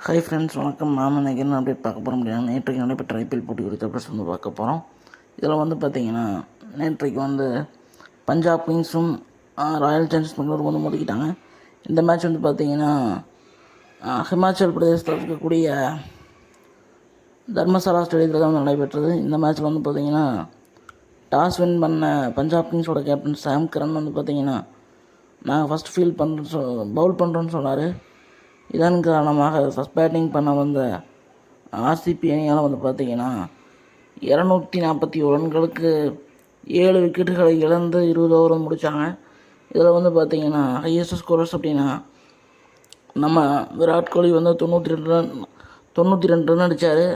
Hi friends, வணக்கம். நாம் இன்றைக்கி என்ன அப்டேட் பார்க்க போகிறோம் அப்படின்னா, நேற்றைக்கு நடைபெற்ற ஐபிஎல் போட்டி குறித்த அப்டேட்ஸ் பார்க்க போகிறோம். இதில் பார்த்திங்கன்னா, நேற்றைக்கு பஞ்சாப் கிங்ஸும் ராயல் சேலஞ்சர்ஸ் பெங்களூர் மோதிக்கிட்டாங்க. இந்த மேட்ச் பார்த்திங்கன்னா ஹிமாச்சல் பிரதேசத்தில் இருக்கக்கூடிய தர்மசாலா ஸ்டேடியத்தில் தான் நடைபெற்றது. இந்த மேட்ச்சில் பார்த்திங்கன்னா டாஸ் வின் பண்ண பஞ்சாப் கிங்ஸோட கேப்டன் சாம் கரன் பார்த்திங்கன்னா, நாங்கள் ஃபஸ்ட் பவுல் பண்ணுறோன்னு சொன்னார். இதன் காரணமாக ஃபஸ்ட் பேட்டிங் பண்ண வந்த ஆர்சிபி அணியால் பார்த்திங்கன்னா 241 ரன்களுக்கு 7 விக்கெட்டுகளை இழந்து 20 ஓவர் முடித்தாங்க. இதில் பார்த்திங்கன்னா ஹையஸ்ட் ஸ்கோரர்ஸ் அப்படின்னா நம்ம விராட் கோலி 92 ரன் அடித்தார்.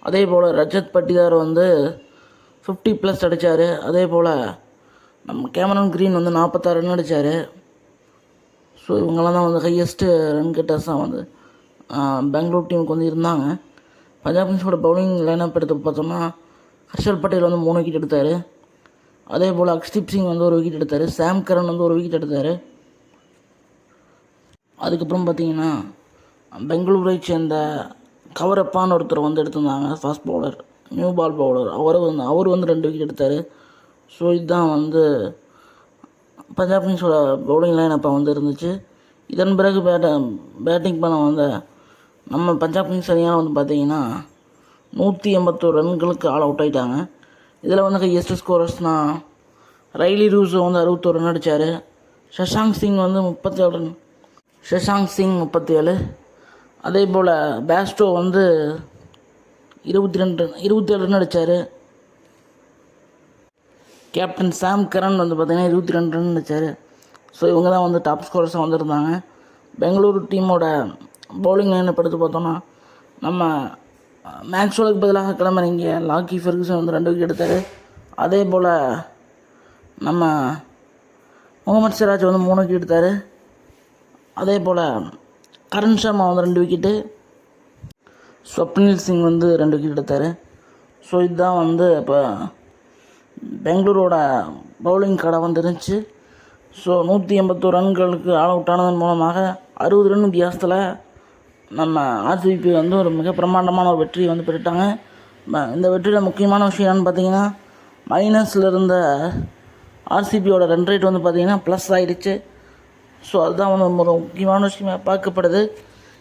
அதே போல் ரஜத் பட்டிதார் 50+ அடித்தார். அதே போல் நம்ம கேமரன் கிரீன் 46 ரன் அடித்தார். ஸோ இவங்கெல்லாம் தான் ஹையஸ்ட்டு ரன் கெட்டர்ஸாக பெங்களூர் டீமுக்கு இருந்தாங்க. பஞ்சாப் கிங்ஸோட பவுலிங் லைனப் எடுத்து பார்த்தோம்னா, ஹர்ஷல் பட்டேல் 3 விக்கெட் எடுத்தார். அதே போல் அக்ஷ்தீப் சிங் 1 விக்கெட் எடுத்தார். சாம் கரன் 1 விக்கெட் எடுத்தார். அதுக்கப்புறம் பார்த்திங்கன்னா பெங்களூரை சேர்ந்த கவரப்பான்னு ஒருத்தர் எடுத்திருந்தாங்க, fast bowler, new ball bowler. அவர் 2 விக்கெட் எடுத்தார். ஸோ இதுதான் பஞ்சாப் கிங்ஸோட பவுலிங் லைன் அப்போ இருந்துச்சு. இதன் பிறகு பேட்டிங் பண்ண நம்ம பஞ்சாப் கிங்ஸ் அணியாக பார்த்திங்கன்னா 181 ரன்களுக்கு ஆல் அவுட் ஆகிட்டாங்க. இதில் ஹையஸ்ட் ஸ்கோரர்ஸ்னால் ரைலி ரூஸோ 61 ரன் அடித்தார். ஷஷாங்க் சிங் 37 ரன், 37. அதே போல் பேஸ்டோ 27 ரன் அடித்தார். கேப்டன் சாம் கரன் பார்த்திங்கன்னா 22 ரன் அடித்தார். ஸோ இவங்க தான் டாப் ஸ்கோரர்ஸாக வந்திருந்தாங்க. பெங்களூரு டீமோட பவுலிங் லைனை படுத்து பார்த்தோன்னா, நம்ம மேக்ஸ்வெலுக்கு பதிலாக கிளம்புறீங்க லாக்கி ஃபெர்குசன் 2 விக்கெட் எடுத்தார். அதே போல் நம்ம முகமது சிராஜ் 3 விக்கெட் எடுத்தார். அதே போல் கரண் சர்மா 2 விக்கெட்டு, ஸ்வப்னில் சிங் 2 விக்கெட் எடுத்தார். ஸோ இதுதான் இப்போ பெங்களூரோட பவுலிங் கடை இருந்துச்சு. ஸோ 181 ரன்களுக்கு ஆல் அவுட் ஆனதன் மூலமாக 60 ரன் வித்தியாசத்தில் நம்ம ஆர்சிபி ஒரு மிக பிரமாண்டமான ஒரு வெற்றியை பெற்றுட்டாங்க. இந்த வெற்றியில் முக்கியமான விஷயம் என்னென்னு பார்த்தீங்கன்னா, மைனஸில் இருந்த ஆர்சிபியோட ரன் ரேட் பார்த்திங்கன்னா ப்ளஸ் ஆகிடுச்சு. ஸோ அதுதான் ஒரு முக்கியமான விஷயமாக பார்க்கப்படுது.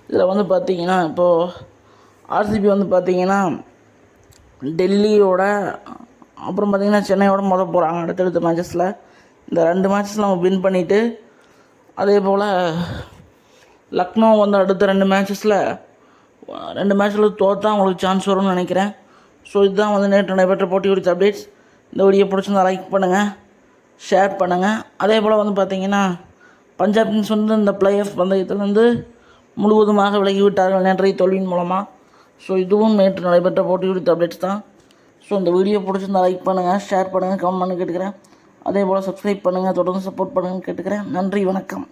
இதில் பார்த்திங்கன்னா இப்போது ஆர்சிபி பார்த்திங்கன்னா டெல்லியோட அப்புறம் பார்த்திங்கன்னா சென்னையோட போகிறாங்க அடுத்தடுத்த மேட்சஸில். இந்த 2 மேட்சஸில் நம்ம வின் பண்ணிவிட்டு, அதே போல் லக்னோ அடுத்த 2 மேட்ச்சில் தோற்றா அவங்களுக்கு சான்ஸ் வரும்னு நினைக்கிறேன். ஸோ இதுதான் நேற்று நடைபெற்ற போட்டி குறித்த அப்டேட்ஸ். இந்த வீடியோ பிடிச்சிருந்தா லைக் பண்ணுங்கள், ஷேர் பண்ணுங்கள். அதே போல் பார்த்திங்கன்னா பஞ்சாப் கிங்ஸ் இந்த பிளே ஆஃப் பந்தயத்திலேருந்து முழுவதுமாக விலகிவிட்டார்கள் நேற்றைய தோல்வியின் மூலமாக. ஸோ இதுவும் நேற்று நடைபெற்ற போட்டி குறித்த அப்டேட்ஸ் தான். ஸோ இந்த வீடியோ பிடிச்சிருந்தா லைக் பண்ணுங்கள், ஷேர் பண்ணுங்கள், கமெண்ட் பண்ணி கேட்டுக்கிறேன். அதே போல் சப்ஸ்கிரைப் பண்ணுங்கள், தொடர்ந்து சப்போர்ட் பண்ணுங்கன்னு கேட்டுக்கிறேன். நன்றி, வணக்கம்.